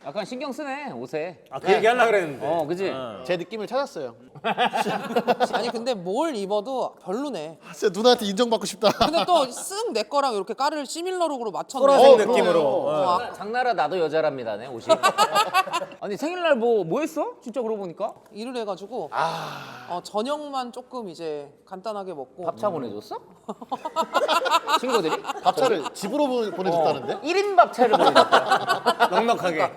약간 신경 쓰네 옷에. 아, 그 얘기 하려고 그랬는데. 그지? 제 느낌을 찾았어요. 아니 근데 뭘 입어도 별로네. 진짜 누나한테 인정받고 싶다. 근데 또 쓱 내 거랑 이렇게 까르를 시밀러룩으로 맞췄네. 보라색 그럼. 느낌으로. 장나라 나도 여자랍니다네 옷이. 아니 생일날 뭐 했어? 진짜 그러고 보니까 일을 해가지고 저녁만 조금 이제 간단하게 먹고 밥차 보내줬어? 친구들이? 밥차를 집으로 보내줬다는데? 1인 밥차를 보내줬다. 넉넉하게.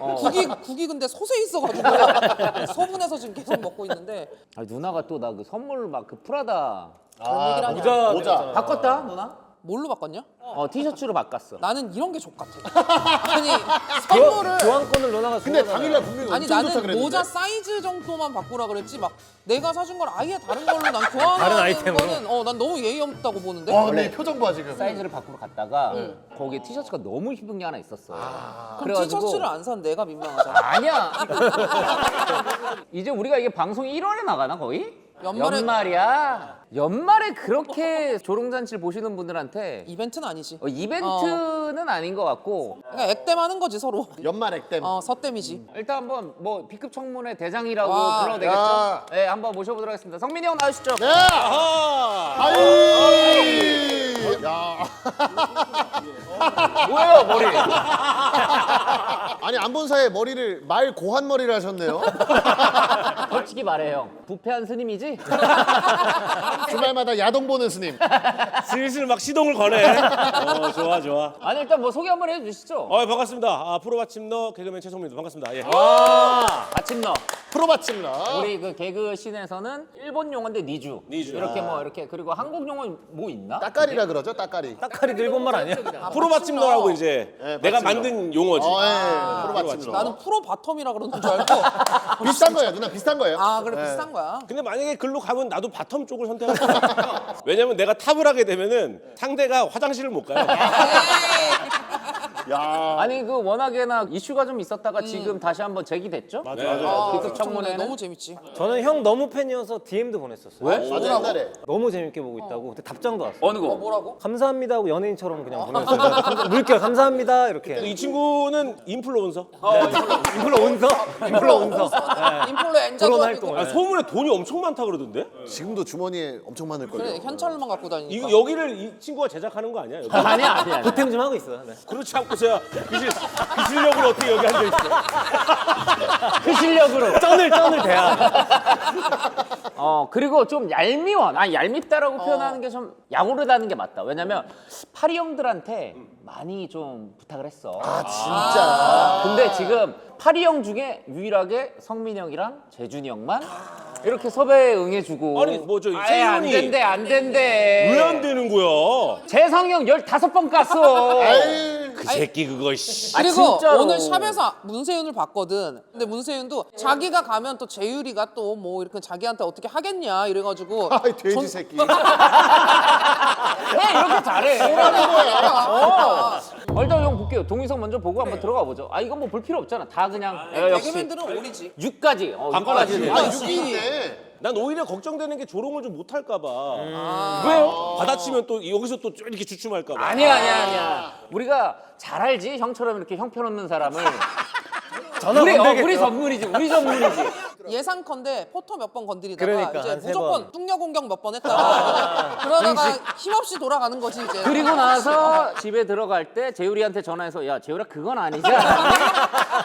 국이 근데 솥에 있어가지고 소분해서 지금 계속 먹고 있는데 아, 누나가 또 나 그 선물 막 그 프라다 그런 얘기를 하냐? 모자. 모자. 바꿨다 누나? 뭘로 바꿨냐? 티셔츠로 바꿨어. 나는 이런 게 족같아. 아니 선물을 교환권을 누나가 근데 주잖아. 당일날 분명히 아니 엄청 좋다 나는 그랬는데. 모자 사이즈 정도만 바꾸라 그랬지 막 내가 사준 걸 아예 다른 걸로 난 교환하는 다른 아이템으로? 거는 난 너무 예의 없다고 보는데. 와 근데 이 표정 봐 지금. 사이즈를 바꾸러 갔다가 거기에 티셔츠가 너무 이쁜 게 하나 있었어. 그럼 티셔츠를 안 산 내가 민망하잖아. 아니야. 이제 우리가 이게 방송이 1월에 나가나 거의? 연말에- 연말이야. 연말에 그렇게 조롱잔치를 보시는 분들한테 이벤트는 아니지. 이벤트는 아닌 것 같고 그러니까 액땜하는 거지 서로. 연말 액땜. 서땜이지. 일단 한번 뭐 B급 청문회 대장이라고 와. 불러도 되겠죠? 야. 네, 한번 모셔보도록 하겠습니다. 성민이 형 나오시죠. 네. 아하. 아이. 야. 뭐예요 머리? 아니 안 본 사이에 머리를 말 고한 머리를 하셨네요. 솔직히 말해 형. 부패한 스님이지? 주말마다 야동 보는 스님. 슬슬 막 시동을 거네. 좋아 좋아. 아니 일단 뭐 소개 한번 해주시죠. 반갑습니다. 프로 받침너 개그맨 최성민입니다. 반갑습니다. 예. 아침 너. 프로바침라. 우리 그 개그 씬에서는 일본 용어인데 니주. 니주. 이렇게 뭐 이렇게 그리고 한국 용어 뭐 있나? 따까리라 그러죠 따까리. 따까리도 일본말 아니야? 프로 받침너라고 이제 예, 내가 받침너. 만든 용어지. 예. 프로바침라. 나는 프로 바텀이라 그러는 줄 알고. 비슷한 거예요 누나 비슷한 거예요. 아 그래 비슷한 거야. 근데 만약에 글로 가면 나도 바텀 쪽을 선택할 거야. 왜냐면 내가 탑을 하게 되면은 상대가 화장실을 못 가요. 야. 아니 그 워낙에나 이슈가 좀 있었다가 지금 다시 한번 제기됐죠? 맞아. B급 청문회는 너무 재밌지. 저는 형 너무 팬이어서 DM도 보냈었어요. 왜? 맞아 옛날에. 너무 재밌게 보고 있다고. 근데 답장도 왔어. 어느 거? 뭐라고? 감사합니다 하고 연예인처럼 그냥 보냈어요. 물결 감사합니다 이렇게. 이 친구는 인플루언서. 인플루언서? 인플루언서. 인플루엔자도 그런 아니고. 활동을. 아, 소문에 돈이 엄청 많다 그러던데? 지금도 주머니에 엄청 많을 걸요. 그래 현찰로만 갖고 다니니까. 이거 여기를 이 친구가 제작하는 거 아니야? 여기? 아니야. 보탬 좀 하고 있어요. 네. 그렇지 않고서야 그 실력으로 어떻게 여기 앉아 있어? 그 실력으로. 쩐을 대야. 그리고 좀 얄미워. 얄밉다라고 표현하는 게 좀 야구르다는 게 맞다. 왜냐면 파리 형들한테 많이 좀 부탁을 했어. 진짜. 근데 지금 파리 형 중에 유일하게 성민이 형이랑 재준이 형만 이렇게 섭외에 응해주고. 아니, 뭐 저 아예 안 세윤이 안 된대. 왜 안 되는 거야? 재성이 형 15번 깠어. 아이. 그 새끼 그거 씨. 그리고 진짜로. 오늘 샵에서 문세윤을 봤거든. 근데 문세윤도 자기가 가면 또 재율이가 또 뭐 이렇게 자기한테 어떻게 하겠냐 이래가지고 아이 돼지 새끼. 왜 이렇게 잘해? 일단 형 볼게요. 동의석 먼저 보고 한번 들어가 보죠. 이건 뭐 볼 필요 없잖아. 다 그냥 역시 개그맨들은 오리지. 6까지. 6까지. 아 6위네. 난 오히려 걱정되는 게 조롱을 좀 못할까 봐. 왜요? 받아치면 또 여기서 또 이렇게 주춤할까 봐. 아니야. 우리가 잘 알지. 형처럼 이렇게 형편없는 사람을. 전화 우리 건들겠죠. 전문이지. 우리 전문이지. 예상컨대 포토 몇 번 건드리다가 그러니까, 이제 한세 무조건 번. 뚱녀 공격 몇 번 했다가 그러다가 힘없이 돌아가는 거지 이제. 그리고 나서 집에 들어갈 때 재율이한테 전화해서 야 재율아 그건 아니지 않았니?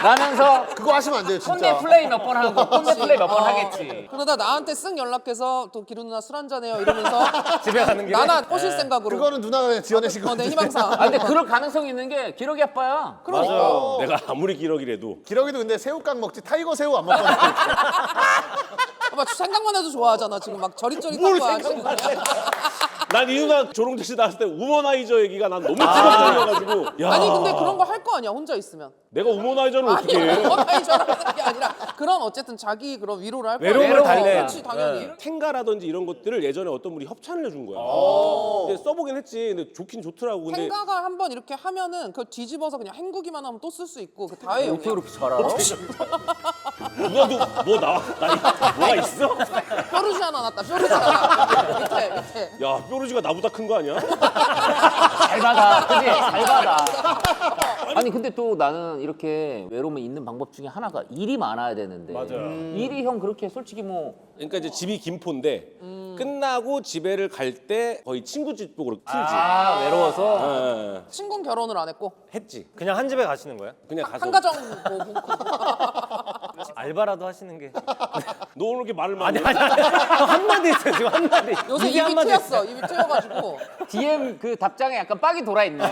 라면서 그거 하시면 안 돼요 꼰대 진짜. 플레이 몇 번 하고 꼰대 플레이 몇 번 하겠지. 그러다 나한테 쓱 연락해서 또 기루 누나 술 한잔해요 이러면서 집에 가는 길에. 나나 꼬실 생각으로. 그거는 누나가 지어내신 거 내 같은데. 희망사. 근데 그럴 가능성이 있는 게 기록이 아빠야. 맞아요. 내가 아무리 기러기래도 기러기도 근데 새우깡 먹지 타이거 새우 안 먹거든. 막 생각만 해도 좋아하잖아 지금 막 저릿저릿한 거야 지금. 난 이 누나 조롱대시 나왔을 때 우머나이저 얘기가 난 너무 충격적이어가지고 야 아니 근데 그런 거 할 거 아니야 혼자 있으면. 내가 우머나이저를 아니 어떻게 해? 원하이 저라는 게 아니라 그런 어쨌든 자기 그런 위로를 할 거야. 외로움을 달래. 그렇지 당연히. 텐가라든지 이런 것들을 예전에 어떤 분이 협찬을 해준 거야. 근데 써보긴 했지. 근데 좋긴 좋더라고. 근데 생각을 한번 이렇게 하면은 그 뒤집어서 그냥 헹구기만 하면 또 쓸 수 있고 그 다예요. 어떻게 그렇게 잘 알아? 누나도 뭐 나와? 나 뭐가 있어? 뾰루지 하나 났다. 뾰루지 하나. 밑에. 야 뾰루지가 나보다 큰 거 아니야? 잘 받아. 그지? 잘 받아. 아니 근데 또 나는 이렇게 외로움에 있는 방법 중에 하나가 일이 많아야 되는데 일이 형 그렇게 솔직히 뭐 그러니까 이제 집이 김포인데 끝나고 집에를 갈 때 거의 친구 집 쪽으로 틀지. 외로워서 예, 친구는 결혼을 안 했고 했지. 그냥 한 집에 가시는 거예요? 그냥 가서. 한가정 뭐 알바라도 하시는 게. 너 오늘 이렇게 말을 많이 해? 한마디 했어요 지금 한마디. 요새 입이 입이 한마디 트였어. 입이 트여가지고 DM 그 답장에 약간 빡이 돌아 있네.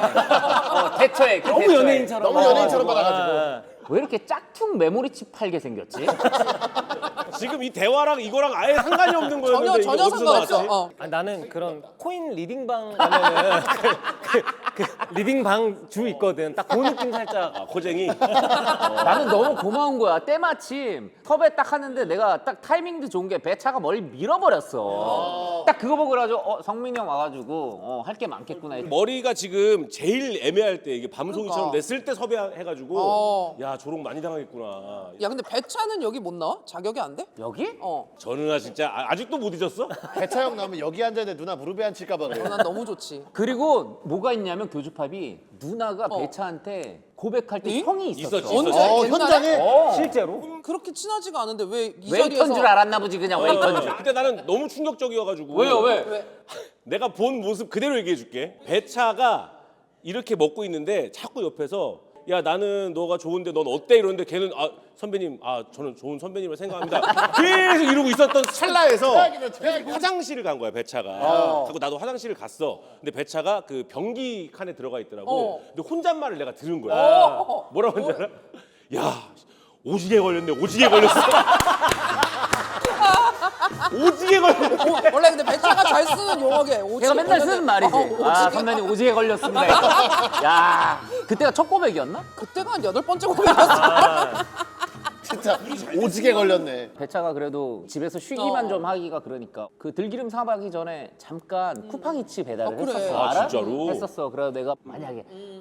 대처에 그 너무 대처에. 연예인처럼. 너무 연예인처럼 받아가지고. 왜 이렇게 짝퉁 메모리칩 팔게 생겼지? 지금 이 대화랑 이거랑 아예 상관이 없는 거였는데 전혀 이거 어디서 상관없어. 나왔지? 어. 아, 나는 그런 코인 리딩방 가면은 그 리딩방 주 있거든. 딱 그 느낌 살짝. 아, 코쟁이. 나는 너무 고마운 거야. 때마침 섭외 딱 하는데 내가 딱 타이밍도 좋은 게 배차가 멀리 밀어버렸어. 딱 그거 보고 그래가지고 성민이 형 와가지고 할 게 많겠구나. 머리가 지금 제일 애매할 때 이게 밤송이처럼 그러니까. 냈을 때 섭외해가지고 야 조롱 많이 당하겠구나. 야 근데 배차는 여기 못 나와? 자격이 안 돼? 여기? 전은아 진짜 아직도 못 잊었어? 배차 형 나오면 여기 앉아야 누나 무릎에 앉힐까봐 그래. 난 너무 좋지. 그리고 뭐가 있냐면 교주팝이 누나가 배차한테 고백할 때 응? 형이 있었어. 있었지. 언제? 어, 옛날에? 현장에? 실제로? 그렇게 친하지가 않은데 왜 이 웨이터인 자리에서 줄 알았나 보지 그냥 웨이터인 줄. 그때 나는 너무 충격적이어가지고. 왜요 왜? 왜? 내가 본 모습 그대로 얘기해줄게. 배차가 이렇게 먹고 있는데 자꾸 옆에서 야 나는 너가 좋은데 넌 어때 이러는데 걔는 아 선배님 아 저는 좋은 선배님을 생각합니다. 계속 이러고 있었던 찰나에서 화장실을 간 거야 배차가. 그리고 나도 화장실을 갔어. 근데 배차가 그 변기 칸에 들어가 있더라고. 근데 혼잣말을 내가 들은 거야. 뭐라고 하는지 알아? 야 오지게 걸렸네 오지게 걸렸어. 오지게 걸렸네. 원래 근데 배차가 잘 쓰는 용어게 오지게 걔가 맨날 쓰는 말이지. 아 오지게. 선배님 오지게 걸렸습니다. 야 그때가 첫 고백이었나? 그때가 한 8번째 고백이었어. 진짜 오지게 걸렸네. 배차가 그래도 집에서 쉬기만 좀 하기가 그러니까 그 들기름 사가기 전에 잠깐 쿠팡이츠 배달을 그래. 했었어. 아, 알아? 진짜로? 했었어. 그래서 내가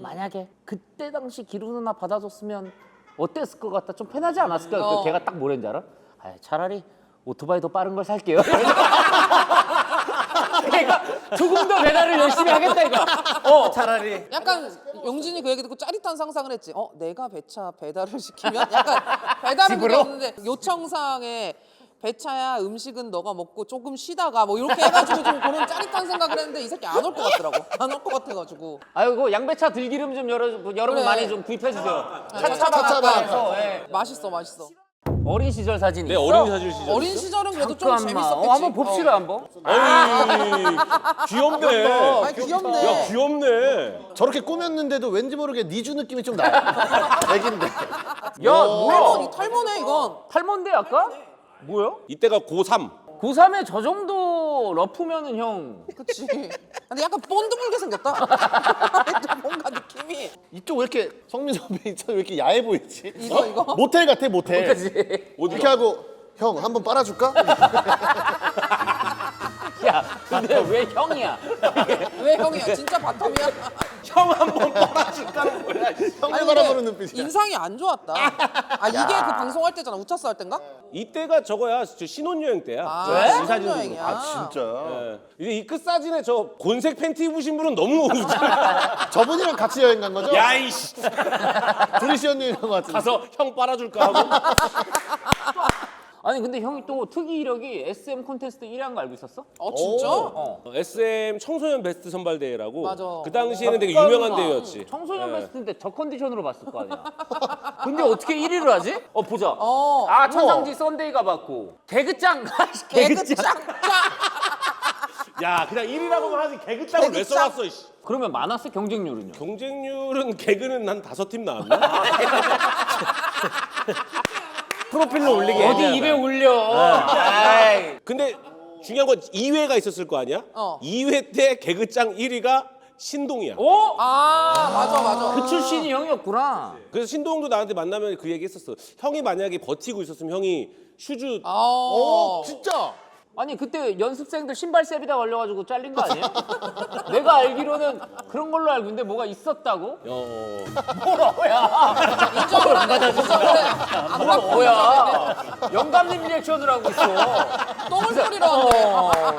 만약에 그때 당시 기루 누나 받아줬으면 어땠을 것 같다. 좀 편하지 않았을까? 그래서 걔가 딱 뭐랬는지 알아? 아, 차라리 오토바이 더 빠른 걸 살게요. 그러니까 조금 더 배달을 열심히 하겠다 이거. 차라리. 약간 용진이 그 얘기 듣고 짜릿한 상상을 했지. 내가 배차 배달을 시키면 약간 배달은 그게 집으로? 없는데 요청상에 배차야 음식은 너가 먹고 조금 쉬다가 뭐 이렇게 해가지고 좀 그런 짜릿한 생각을 했는데 이 새끼 안 올 것 같더라고. 안 올 것 같아가지고. 아이고 양배차 들기름 좀 여러분 그래. 많이 좀 구입해 주세요. 차차바에서. 맛있어 맛있어. 어린 시절 사진이 내 있어? 어린 사진 시절. 어린 시절은 그래도 좀 잠깐만. 재밌었겠지. 한번 봅시다 한번. 아니 귀엽네. 아니, 귀엽네. 야 귀엽네. 저렇게 꾸몄는데도 왠지 모르게 니주 느낌이 좀 나요. 애긴데. 야 뭐야? 탈모네 이건. 탈모인데 아까? 뭐야? 이때가 고3. 고3에 저 정도 러프면은 형 그치. 근데 약간 본드물게 생겼다. 좀 뭔가 느낌이. 이쪽 왜 이렇게 성민 선배 이쪽 왜 이렇게 야해 보이지? 이거? 모텔 같아 모텔. 그지? 이렇게 하고 형 한번 빨아줄까? 야 근데 왜 형이야? 왜 형이야? 진짜 바텀이야? 형 한번 빨아줄까는 뭐야? 형을 아니, 바라보는 근데 눈빛이야. 인상이 안 좋았다. 아 이게 그 방송할 때잖아. 우차스 할 땐가? 이때가 저거야 저 신혼여행 때야. 아, 이 사진 신혼여행이야. 보고. 진짜. 예. 이제 이 끝 사진에 저 곤색 팬티 입으신 분은 너무 저분이랑 같이 여행 간 거죠? 야이씨 둘이 시연여행 간거 같은데. 가서 형 빨아줄까 하고. 아니 근데 형이 또 특이 이력이 SM 콘테스트 1위한 거 알고 있었어? 진짜? SM 청소년 베스트 선발대회라고. 맞아. 그 당시에는 되게 유명한 대회였지. 청소년 예. 베스트인데 저 컨디션으로 봤을 거 아니야. 근데 어떻게 1위를 하지? 보자. 어. 아 천상지 썬데이가 받고 개그짱. 개그짱. 야 그냥 1위라고만 하지 개그장을 왜 개그장. 써놨어 이씨. 그러면 많았어 경쟁률은요? 경쟁률은 개그는 한 5팀 나왔나? 프로필로 올리게. 어디 입에 올려. 아이. 근데 중요한 건 2회가 있었을 거 아니야? 2회 때 개그장 1위가 신동이야. 오? 아 맞아. 그 출신이 형이었구나. 그래서 신동도 나한테 만나면 그 얘기 했었어. 형이 만약에 버티고 있었으면 형이 슈즈 진짜. 아니 그때 연습생들 신발 셉이다 걸려가지고 잘린 거 아니에요? 내가 알기로는 그런 걸로 알고 있는데 뭐가 있었다고? 뭐야? 인정을 안 하네. 뭐야? 영감님 리액션을 하고 있어. 똥을 소리로 하네.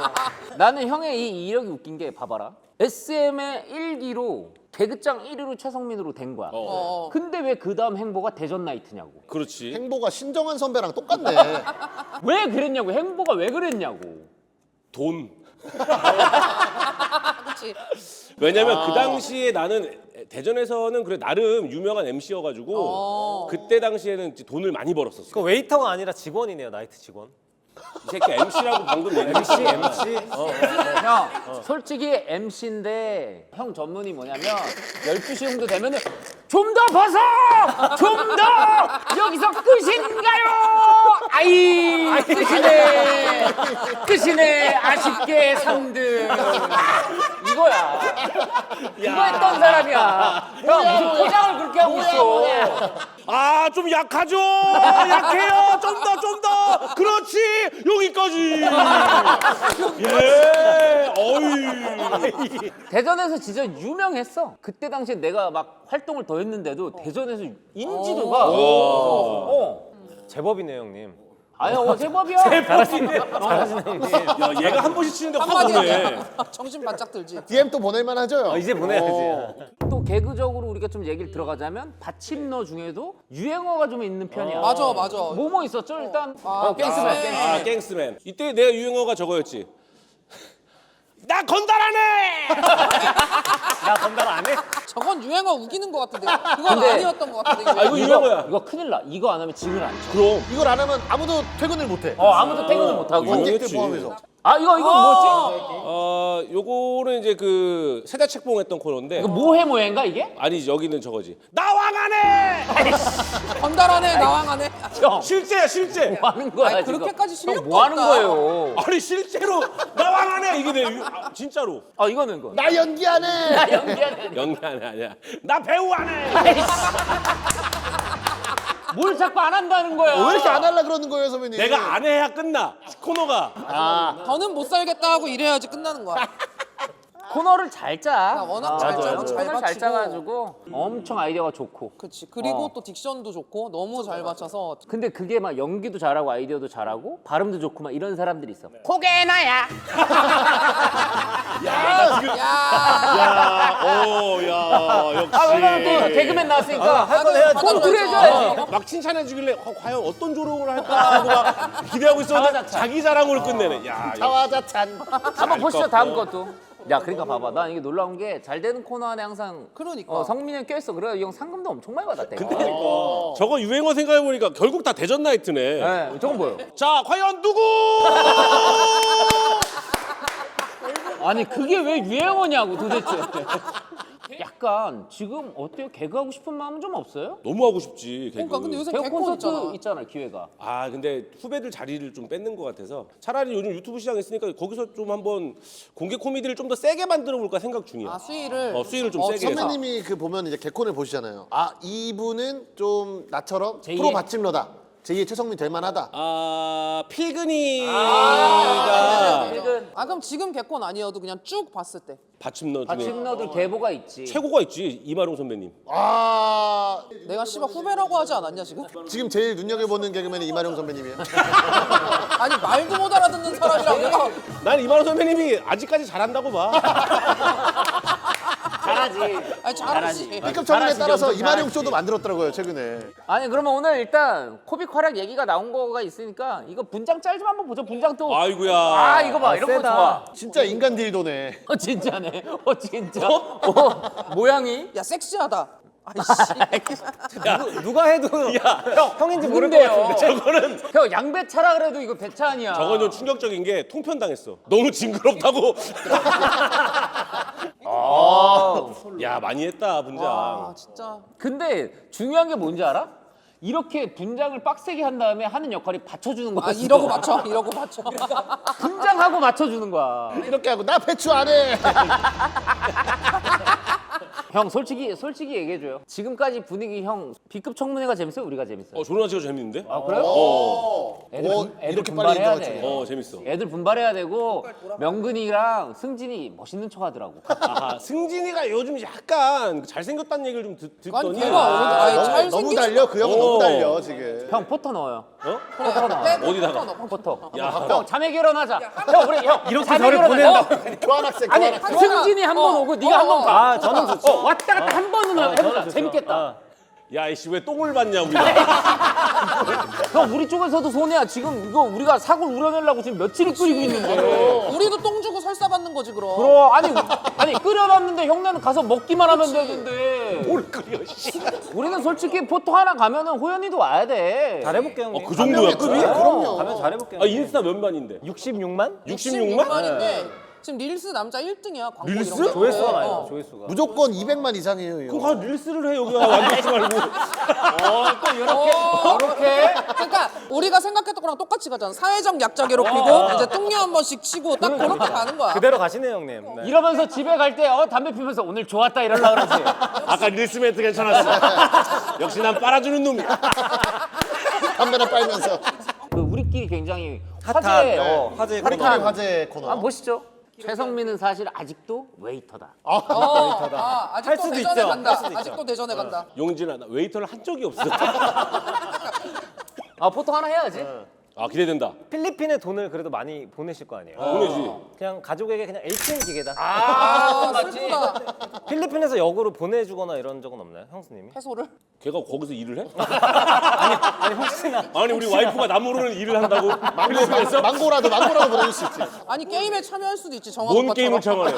나는 형의 이 이력이 웃긴 게 봐봐라. SM의 1기로 개그장 1위로 최성민으로 된 거야. 어. 근데 왜 그 다음 행보가 대전 나이트냐고. 그렇지. 행보가 신정환 선배랑 똑같네. 왜 그랬냐고. 행보가 왜 그랬냐고. 돈. 그렇지. 왜냐면 그 당시에 나는 대전에서는 그래 나름 유명한 MC여가지고 그때 당시에는 이제 돈을 많이 벌었었어. 그 웨이터가 아니라 직원이네요, 나이트 직원. 이 새끼 MC라고 방금 MC. 형, 솔직히 MC인데 형 전문이 뭐냐면 12시 정도 되면은 좀 더 벗어! 좀 더! 여기서 끝인가요? 아이, 끝이네. 끝이네. 아쉽게 3등. 이거야. 이거 했던 사람이야. 형, 무슨 포장을 그렇게 하고 있어. 아, 좀 약하죠? 약해요. 좀 더. 그렇지. 여기까지. 예. 어이. 대전에서 진짜 유명했어. 그때 당시에 내가 막 활동을 더 했는데도 대전에서 인지도가 제법이네요, 형님. 아유, 제법이야. 잘하시네요, 형님. 야, 얘가 한 번씩 치는데 확 한마디 오네. 하면 정신 바짝 들지. DM 또 보낼만 하죠? 이제 보내야지. 또 개그적으로 우리가 좀 얘기를 들어가자면 받침너 중에도 유행어가 좀 있는 편이야. 맞아. 뭐뭐 있었죠? 일단 갱스맨. 아, 갱스맨. 이때 내 유행어가 저거였지. 나 건달하네. 나 건달 안 해? 저건 유행어 우기는 것 같은데. 그건 근데- 아니었던 것 같은데. 아, 이거 유행어야. 이거 큰일 나. 이거 안 하면 짐을 안 쳐. 그럼. 이걸 안 하면 아무도 퇴근을 못해. 아무도 퇴근을 못 하고. 유행했지. 관객들 포함해서. 아, 이거 뭐지? 요거는 이제 그 세대 책봉했던 코너인데. 이거 모해모해인가 이게? 아니 여기는 저거지. 나왕하네. 건달하네, 나왕하네. 형, 실제야 실제. 뭐 하는 거야 아니, 지금? 그렇게까지 형, 실력도 뭐 하는 없다. 거예요? 아니 실제로 나왕하네 이게 진짜로. 아, 이거는 거. 나 연기하네. 나 연기하네. 연기하네 아니야. 나 배우하네. 뭘 자꾸 안 한다는 거야? 왜 이렇게 안 하려 그러는 거예요, 선배님? 내가 안 해야 끝나 코너가. 더는 못 살겠다 하고 이래야지 끝나는 거야. 코너를 잘 짜. 워낙 잘 짜고 잘 코너를 잘 받치고. 짜가지고 엄청 아이디어가 좋고. 그렇지. 그리고 또 딕션도 좋고 너무 잘 맞춰서. 근데 그게 막 연기도 잘하고 아이디어도 잘하고 발음도 좋고 막 이런 사람들이 있어. 고개나야. 야, 역시. 아, 왜냐면 또 개그맨 나왔으니까 할 건 해야지. 꽁트를 해줘야지. 막 칭찬해 주길래 과연 어떤 조롱을 할까 하고 막 기대하고 있었는데 자화자찬. 자기 자랑으로 끝내네. 야, 자화자찬. 한번 보시죠 다음 것도. 야, 그러니까 봐봐. 난 이게 놀라운 게 잘 되는 코너 안에 항상 그러니까. 성민이 형 껴있어. 그래 이 형 상금도 엄청 많이 받았대. 저거 유행어 생각해 보니까 결국 다 대전 나이트네. 네, 저건 뭐예요? 자, 과연 누구? 아니 그게 왜 유행어냐고 도대체. 약간 지금 어때요? 개그하고 싶은 마음은 좀 없어요? 너무 하고 싶지. 개그. 그러니까 근데 요새 개그 개콘 콘서트 있잖아. 있잖아 기회가. 아 근데 후배들 자리를 좀 뺏는 것 같아서 차라리 요즘 유튜브 시장 있으니까 거기서 좀 한번 공개 코미디를 좀 더 세게 만들어 볼까 생각 중이야. 아 수위를. 수위를 좀 세게 해서. 선배님이 그 보면 이제 개콘을 보시잖아요. 아, 이분은 좀 나처럼 제2의 프로 받침러다. 제2의 최성민 될 만하다. 아 필근이가 아 그럼 지금 개콘 아니어도 그냥 쭉 봤을 때. 받침너 중에 받침너들 계보가 있지. 최고가 있지 이마룡 선배님. 아, 내가 씨발 후배라고 하지 않았냐 지금? 지금 제일 눈여겨보는 개그맨이 이마룡 선배님이에요. 아니 말도 못 알아듣는 사람이라고. 난 이마룡 선배님이 아직까지 잘한다고 봐. 잘하지. 아니 잘하지. B급 청문회 잘하시죠, 따라서 엄청 이마룡 잘하시지. 쇼도 만들었더라고요, 최근에. 아니 그러면 오늘 일단 코빅 활약 얘기가 나온 거가 있으니까 이거 분장 짤 좀 한번 보죠. 분장 또. 아이고야. 아 이거 봐 이런 거 세다. 좋아. 진짜 인간 딜도네. 진짜네. 진짜. 모양이. 야 섹시하다. 아이씨. 누가 해도 형인지 모를 것 누군데요? 같은데. 저거는 형 양배차라 그래도 이거 배차 아니야. 저건 좀 충격적인 게 통편당했어. 너무 징그럽다고. 야 많이 했다 분장. 아 진짜. 근데 중요한 게 뭔지 알아? 이렇게 분장을 빡세게 한 다음에 하는 역할이 받쳐주는 거야. 아 이러고 맞춰. 이러고 맞춰. 분장하고 맞춰주는 거야. 이렇게 하고 나 배추 안 해. 형 솔직히 얘기해줘요. 지금까지 분위기 형 B급 청문회가 재밌어요? 우리가 재밌어요? 조론아 씨가 재밌는데? 아 그래요? 애들, 애들 이렇게 빨리 분발해야 인정하시네. 돼. 재밌어. 애들 분발해야 되고 명근이랑 승진이 멋있는 척하더라고. 아하, 승진이가 요즘 약간 잘생겼다는 얘기를 좀 아니 듣더니 걔가 아니 너무 잘생긴. 달려, 그 형은 너무 달려, 지금. 형 포터 넣어요. 어? 그래. 어디다가? 포터. 야. 형 자매 결혼하자. 형 우리 형 이렇게 자매 저를 결혼하자. 보낸다. 교환학생 아니 교환학생. 승진이 한 번 오고 네가 한 번 가. 아, 저는 좋죠. 왔다 갔다 한 번은 해보자. 좋죠. 재밌겠다. 야 이씨 왜 똥을 받냐 우리가. 형 우리 쪽에서도 손해야. 지금 이거 우리가 사고를 우려내려고 지금 며칠을 끓이고 있는데. 우리도 똥 주고 설사 받는 거지 그럼. 그럼 아니 끓여놨는데 형네는 가서 먹기만 하면 되는데. 뭘 끓여 씨. 우리는 솔직히 포토 하나 가면은 호연이도 와야 돼. 잘해볼게요, 형님. 그 정도야 급이? 그럼요. 가면 잘해볼게요. 아 인스타 몇 만인데? 66만? 66만? 66만인데 지금 릴스 남자 1등이야 광고 릴스? 이런 거. 조회수가 많이 어. 나요, 조회수가. 무조건 200만 이상이에요. 이거. 그럼 가 릴스를 해 여기가 완전 말고. 또 이렇게. 그러니까 우리가 생각했던 거랑 똑같이 가잖아. 사회적 약자 괴롭히고 이제 똥녀 한 번씩 치고 딱 그렇게 가는 거야. 그대로 가시네요, 형님. 네. 이러면서 집에 갈 때 담배 피면서 오늘 좋았다 이러려고 그러지. 아까 릴스 멘트 괜찮았어. 역시 난 빨아주는 놈이야. 담배나 빨면서. 그 우리끼리 굉장히 핫한 화제 화제 하리카리 코너. 화제 코너. 아 보시죠. 최성민은 사실 아직도 웨이터다. 아직도 할 수도 대전에 있죠. 간다. 할 수도 있죠. 아직도 대전에 간다. 용진아 나 웨이터를 한 적이 없어. 아 포토 하나 해야지. 아 기대된다. 필리핀에 돈을 그래도 많이 보내실 거 아니에요. 보내지. 그냥 가족에게 그냥 ATM 기계다. 슬프다. 필리핀에서 역으로 보내주거나 이런 적은 없나요, 형수님이? 해소를. 걔가 거기서 일을 해? 아니 혹시나 아니 우리 와이프가 나 모르는 일을 한다고? 필리핀에서? 망고라도 보내줄 수 있지. 아니 게임에 참여할 수도 있지. 정원 뭔 오빠처럼. 게임을 참아해?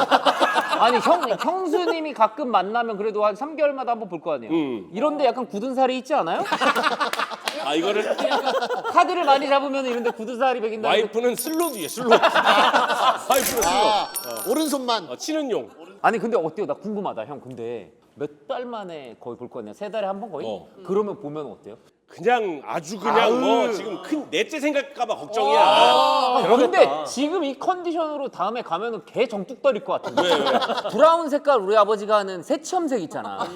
아니 형수님이 가끔 만나면 그래도 한 3개월마다 한 번 볼 거 아니에요. 이런데 약간 굳은 살이 있지 않아요? 아 이거를 카드를 많이 잡으면 이런데 굳은 살이 배긴다. 와이프는 슬롯이에요 슬롯. 와이프는 슬롯. 오른손만. 치는 용. 아니 근데 어때요? 나 궁금하다 형. 근데 몇 달 만에 거의 볼 거 아니야? 3달에 한 번 거의? 그러면 보면 어때요? 그냥 아주 그냥 뭐 지금 큰 넷째 생각할까봐 걱정이야. 근데 지금 이 컨디션으로 다음에 가면은 개 정뚝 떨릴 것 같은데. 왜? 브라운 색깔 우리 아버지가 하는 새치염색 있잖아.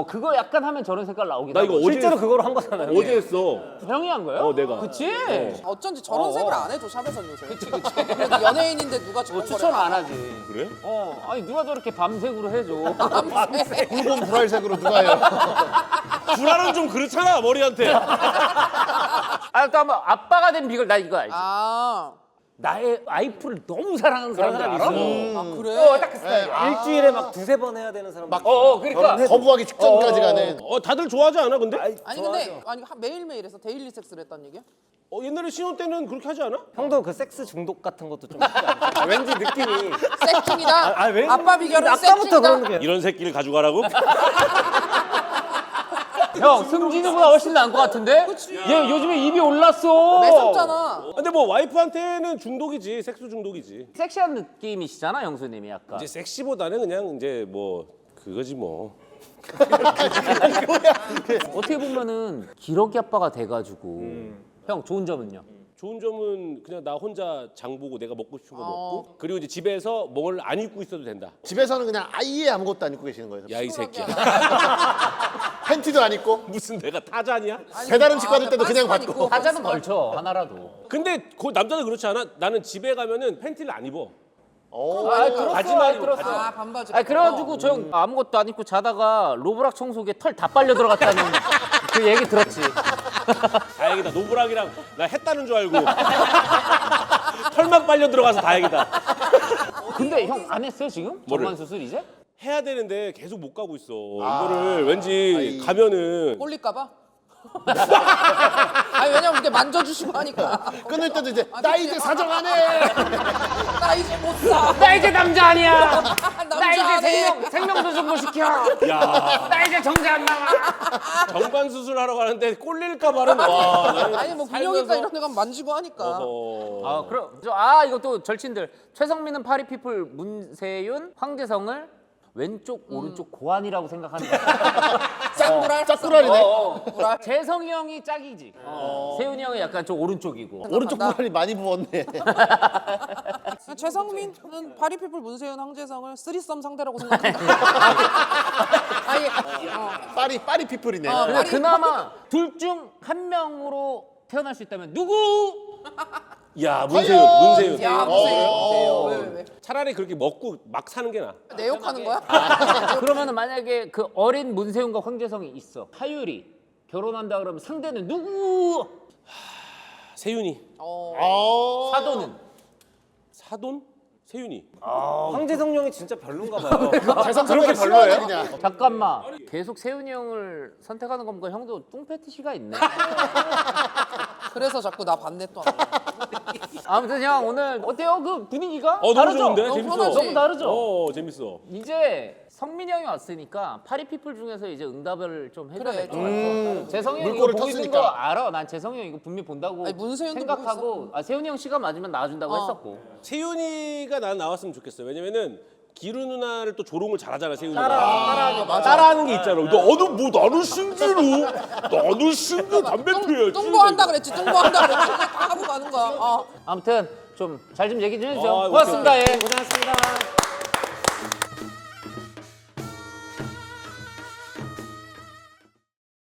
그거 약간 하면 저런 색깔 나오긴 나 이거 하거든. 실제로 그거로 한 거잖아요. 어제 했어. 형이 한 거예요? 내가. 그치? 어쩐지 저런 색을 안 해줘 샵에서는 요새. 그치. 그래도 연예인인데 누가 저런 추천 안 하지. 그래? 아니 누가 저렇게 밤색으로 해줘. 붉은 불알색으로 누가 해요? 불알은 좀 그렇잖아 머리한테. 또 한번 아빠가 된 비결 나 이거 알지? 아 나의 와이프를 너무 사랑하는 사람들 알아? 그래. 딱 그 스타일이야. 일주일에 막 두세 번 해야 되는 사람. 그러니까 거부하기 직전까지 가는. 다들 좋아하지 않아 근데? 아니 근데 매일매일 해서 데일리 섹스를 했단 얘기야? 옛날에 신혼 때는 그렇게 하지 않아? 형도 그 섹스 중독 같은 것도 좀 있지 않으세요? 왠지 느낌이 섹킹이다. 왠지 아빠 비결은 아까부터 섹킹이다. 그런 게 이런 새끼를 가져가라고? 형 승진이보다 훨씬 나은 것 같은데? 얘 요즘에 입이 올랐어. 매섭잖아. 근데 뭐 와이프한테는 중독이지 섹스 중독이지. 섹시한 느낌이시잖아 형수님이 약간. 이제 섹시보다는 그냥 이제 뭐 그거지 뭐. 어떻게 보면은 기러기 아빠가 돼가지고 형 좋은 점은요? 좋은 점은 그냥 나 혼자 장 보고 내가 먹고 싶은 거 먹고 그리고 이제 집에서 뭘 안 입고 있어도 된다. 집에서는 그냥 아예 아무것도 안 입고 계시는 거예요. 야 이 새끼야. 팬티도 안 입고. 무슨 내가 타잔이야? 배달 음식 받을 때도 그냥 반스만 받고. 입고. 하자는 걸쳐 하나라도. 근데 그 남자들 그렇지 않아? 나는 집에 가면은 팬티를 안 입어. 바지만 들었어. 아 반바지. 그래가지고 저 형 아무것도 안 입고 자다가 로브락 청소기에 털 다 빨려 들어갔다는 그 얘기 들었지. 다행이다. 노브락이랑 나 했다는 줄 알고 털막 빨려 들어가서 다행이다. 근데 형 안 했어요 지금? 뭐를? 정관 수술 이제? 해야 되는데 계속 못 가고 있어. 이거를 왠지 가면은 꼴릴까봐? 아니 왜냐면 이렇게 만져주시고 하니까. 끊을 때도 이제 나 이제 사정 안 해. 나 이제 못 사. 나 이제 남자 아니야. 나 남자 이제 생명도 좀 못 시켜. 야 나 이제 정자 안 나와. 정관 수술하러 가는데 꼴릴까 봐는 와. 나는 아니 뭐 살면서- 근육이니까 이런 데 가면 만지고 하니까. 어허. 그럼 이것도 절친들 최성민은 파리피플 문세윤 황재성을 왼쪽 오른쪽 고환이라고 생각하는 거야. 짝불알. 짝불알이네. 불알. 재성이 형이 짝이지. 세윤이 형이 약간 좀 오른쪽이고. 오른쪽 불알이 많이 부었네. 최성민은 파리피플 문세윤 황재성을 쓰리썸 상대라고 생각한다. 아니 파리 피플이네. 근데 그나마 둘 중 한 명으로 태어날 수 있다면 누구? 야 문세윤. 야 문세윤. 왜? 차라리 그렇게 먹고 막 사는 게 나아. 내 욕하는 거야? 그러면은 만약에 그 어린 문세윤과 황재성이 있어. 하율이 결혼한다 그러면 상대는 누구? 세윤이. 사도는 사돈? 세윤이. 황재성 형이 진짜 별론가 봐요. 재성 그렇게 선배가 싫어하네 별로예요? 그냥. 잠깐만 계속 세훈이 형을 선택하는 겁니까? 형도 뚱 패티시가 있네. 그래서 자꾸 나 반대 또 하는 거야. 아무튼 형 오늘 어때요? 그 분위기가 너무 다르죠? 좋은데? 너무 재밌어. 편하지? 너무 다르죠? 재밌어. 이제 성민이 형이 왔으니까 파리피플 중에서 이제 응답을 좀 해줘야 그래, 될 것 같아. 재성이 형 이거 물꼬를 보고 있는 거 텄으니까. 알아. 난 재성이 형 이거 분명히 본다고 아니, 문세윤도 생각하고 세훈이 형 시간 맞으면 나와준다고 했었고. 세윤이가 난 나왔으면 좋겠어. 왜냐면은 기루 누나를 또 조롱을 잘하잖아 세윤이가. 따라하는 게 있잖아. 너는 뭐 나는 신기루, 나는 신기 담배 피워야지. 뚱보한다 그랬지. 뚱보한다 그랬지. 다 하고 가는 거야. 아무튼 좀 잘 좀 얘기 좀 해주세요. 오케이, 고맙습니다. 예. 고생하셨습니다.